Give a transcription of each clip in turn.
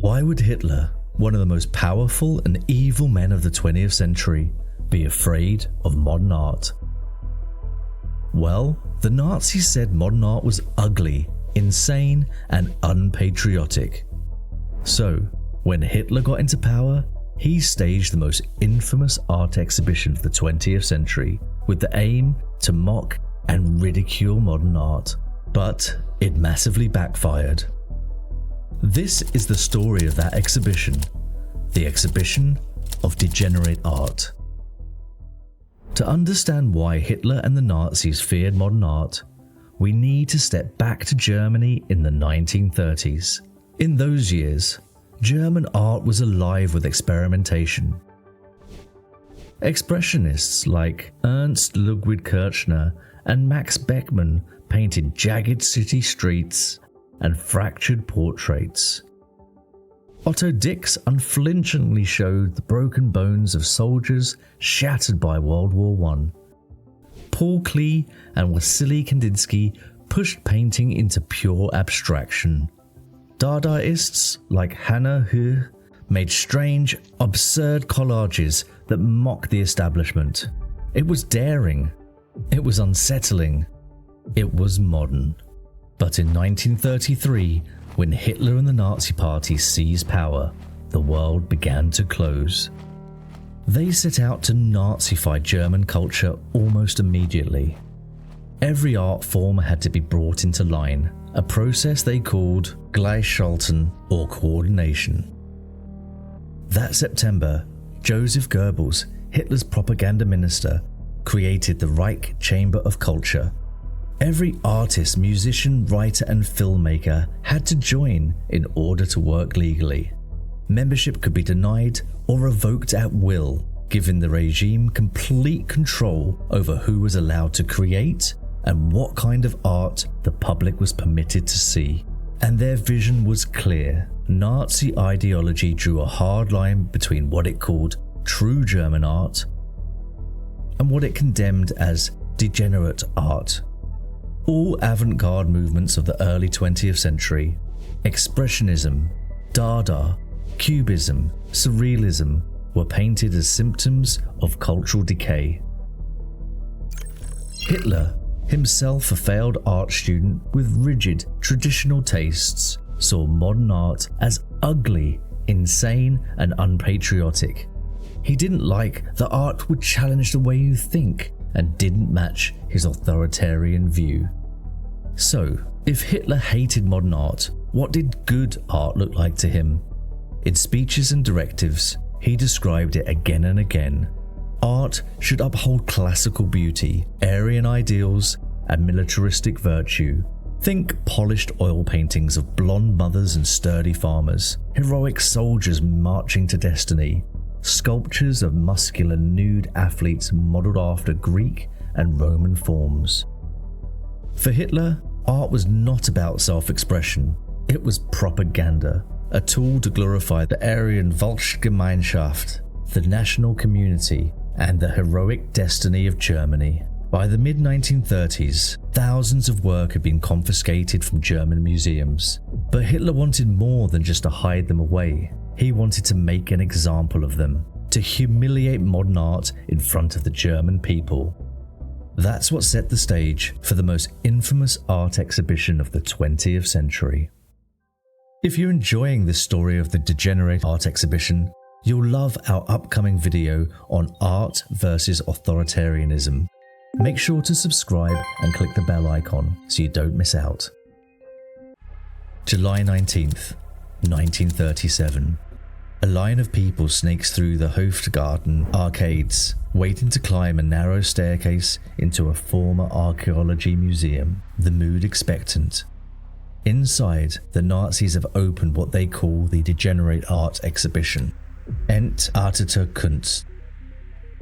Why would Hitler, one of the most powerful and evil men of the 20th century, be afraid of modern art? Well, the Nazis said modern art was ugly, insane, and unpatriotic. So, when Hitler got into power, he staged the most infamous art exhibition of the 20th century with the aim to mock and ridicule modern art. But it massively backfired. This is the story of that exhibition, the exhibition of degenerate art. To understand why Hitler and the Nazis feared modern art, we need to step back to Germany in the 1930s. In those years, German art was alive with experimentation. Expressionists like Ernst Ludwig Kirchner and Max Beckmann painted jagged city streets and fractured portraits. Otto Dix unflinchingly showed the broken bones of soldiers shattered by World War I. Paul Klee and Wassily Kandinsky pushed painting into pure abstraction. Dadaists like Hannah Höh made strange, absurd collages that mocked the establishment. It was daring. It was unsettling. It was modern. But in 1933, when Hitler and the Nazi Party seized power, the world began to close. They set out to Nazify German culture almost immediately. Every art form had to be brought into line, a process they called Gleichschalten or coordination. That September, Joseph Goebbels, Hitler's propaganda minister, created the Reich Chamber of Culture. Every artist, musician, writer and filmmaker had to join in order to work legally. Membership could be denied or revoked at will, giving the regime complete control over who was allowed to create and what kind of art the public was permitted to see. And their vision was clear. Nazi ideology drew a hard line between what it called true German art and what it condemned as degenerate art. All avant-garde movements of the early 20th century, Expressionism, Dada, Cubism, Surrealism, were painted as symptoms of cultural decay. Hitler, himself a failed art student with rigid, traditional tastes, saw modern art as ugly, insane, and unpatriotic. He didn't like that art would challenge the way you think and didn't match his authoritarian view. So, if Hitler hated modern art, what did good art look like to him? In speeches and directives, he described it again and again. Art should uphold classical beauty, Aryan ideals, and militaristic virtue. Think polished oil paintings of blonde mothers and sturdy farmers, heroic soldiers marching to destiny, sculptures of muscular nude athletes modelled after Greek and Roman forms. For Hitler, art was not about self-expression. It was propaganda, a tool to glorify the Aryan Volksgemeinschaft, the national community, and the heroic destiny of Germany. By the mid-1930s, thousands of work had been confiscated from German museums. But Hitler wanted more than just to hide them away. He wanted to make an example of them, to humiliate modern art in front of the German people. That's what set the stage for the most infamous art exhibition of the 20th century. If you're enjoying this story of the Degenerate Art Exhibition, you'll love our upcoming video on art versus authoritarianism. Make sure to subscribe and click the bell icon so you don't miss out. July 19th, 1937. A line of people snakes through the Hofgarten arcades, waiting to climb a narrow staircase into a former archaeology museum, the mood expectant. Inside, the Nazis have opened what they call the Degenerate Art Exhibition, Entartete Kunst.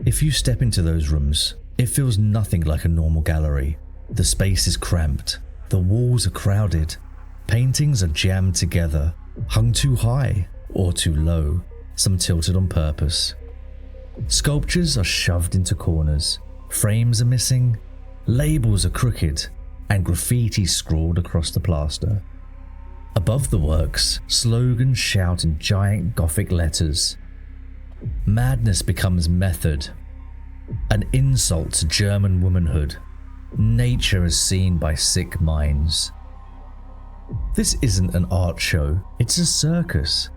If you step into those rooms, it feels nothing like a normal gallery. The space is cramped, the walls are crowded, paintings are jammed together, hung too high or too low, some tilted on purpose. Sculptures are shoved into corners, frames are missing, labels are crooked, and graffiti scrawled across the plaster. Above the works, slogans shout in giant Gothic letters. Madness becomes method, an insult to German womanhood. Nature is seen by sick minds. This isn't an art show, it's a circus.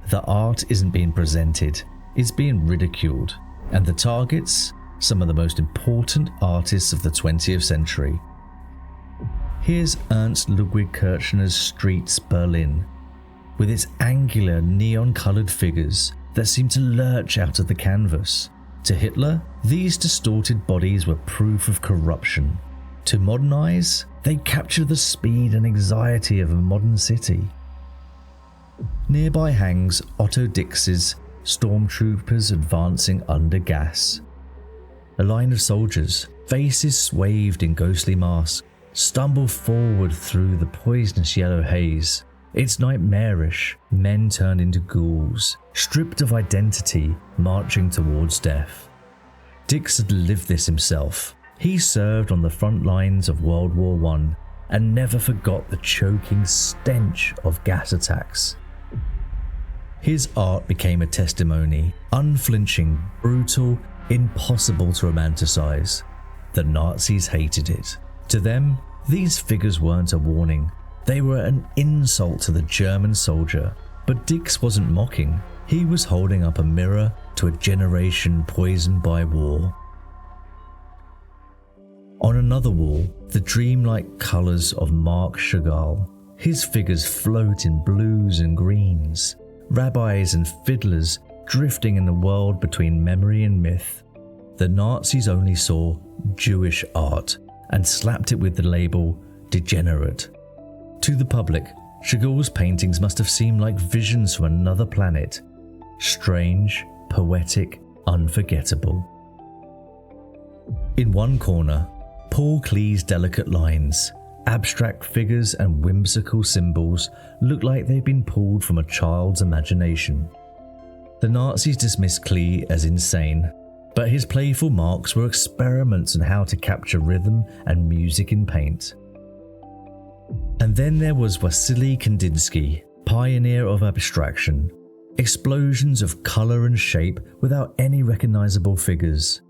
The art isn't being presented, it's being ridiculed, and the targets, some of the most important artists of the 20th century. Here's Ernst Ludwig Kirchner's Streets, Berlin, with its angular neon-coloured figures that seem to lurch out of the canvas. To Hitler, these distorted bodies were proof of corruption. To modernise, they capture the speed and anxiety of a modern city. Nearby hangs Otto Dix's stormtroopers advancing under gas. A line of soldiers, faces swathed in ghostly masks, stumble forward through the poisonous yellow haze. It's nightmarish, men turned into ghouls, stripped of identity, marching towards death. Dix had lived this himself. He served on the front lines of World War I and never forgot the choking stench of gas attacks. His art became a testimony, unflinching, brutal, impossible to romanticize. The Nazis hated it. To them, these figures weren't a warning. They were an insult to the German soldier. But Dix wasn't mocking. He was holding up a mirror to a generation poisoned by war. On another wall, the dreamlike colours of Marc Chagall. His figures float in blues and greens. Rabbis and fiddlers drifting in the world between memory and myth. The Nazis only saw Jewish art and slapped it with the label degenerate. To the public, Chagall's paintings must have seemed like visions from another planet. Strange, poetic, unforgettable. In one corner, Paul Klee's delicate lines, abstract figures and whimsical symbols look like they've been pulled from a child's imagination. The Nazis dismissed Klee as insane, but his playful marks were experiments in how to capture rhythm and music in paint. And then there was Wassily Kandinsky, pioneer of abstraction. Explosions of colour and shape without any recognisable figures.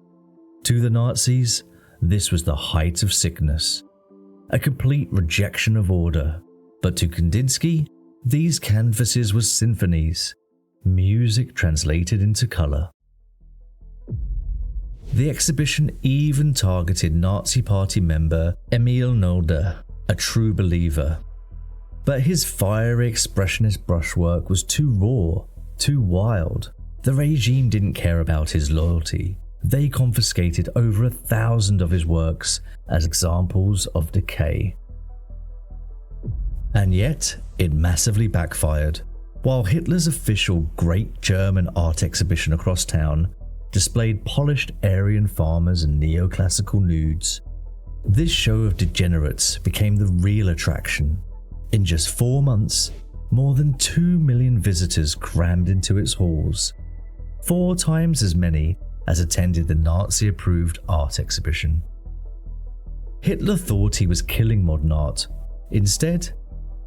To the Nazis, this was the height of sickness. A complete rejection of order. But to Kandinsky, these canvases were symphonies. Music translated into colour. The exhibition even targeted Nazi Party member Emil Nolde, a true believer. But his fiery expressionist brushwork was too raw, too wild. The regime didn't care about his loyalty. They confiscated over 1,000 of his works as examples of decay. And yet, it massively backfired. While Hitler's official Great German Art Exhibition across town displayed polished Aryan farmers and neoclassical nudes, this show of degenerates became the real attraction. In just 4 months, more than 2 million visitors crammed into its halls, 4 times as many as attended the Nazi-approved art exhibition. Hitler thought he was killing modern art. Instead,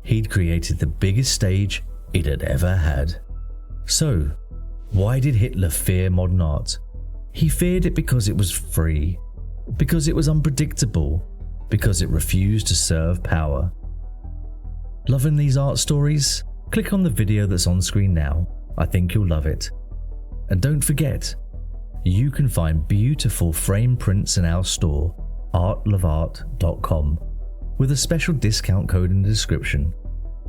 he'd created the biggest stage it had ever had. So, why did Hitler fear modern art? He feared it because it was free, because it was unpredictable, because it refused to serve power. Loving these art stories? Click on the video that's on screen now. I think you'll love it. And don't forget, you can find beautiful frame prints in our store, artloveart.com, with a special discount code in the description.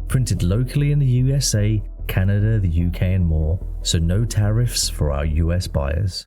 Printed locally in the USA, Canada, the UK and more, so no tariffs for our US buyers.